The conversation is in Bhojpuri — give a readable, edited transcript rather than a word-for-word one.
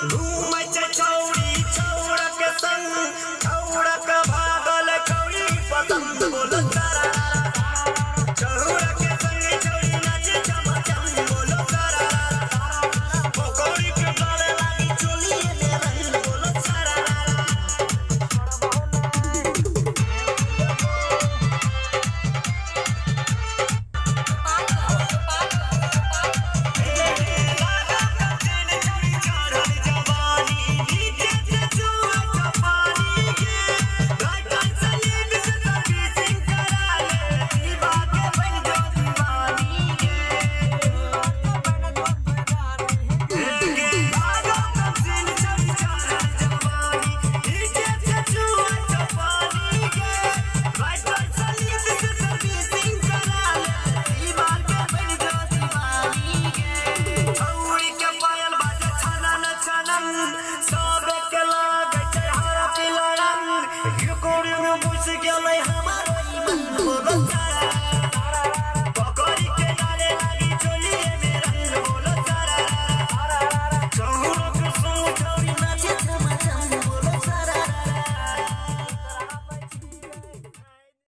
घूमै छै छौरी छौरा के संग छौरा के भागल छौरी पसंद बोलो सारा छौरा के संग छौरी नाचे चमचम बोलो सारा पकौड़ी के गले लागी चोली ले रही बोलो सारा You're going to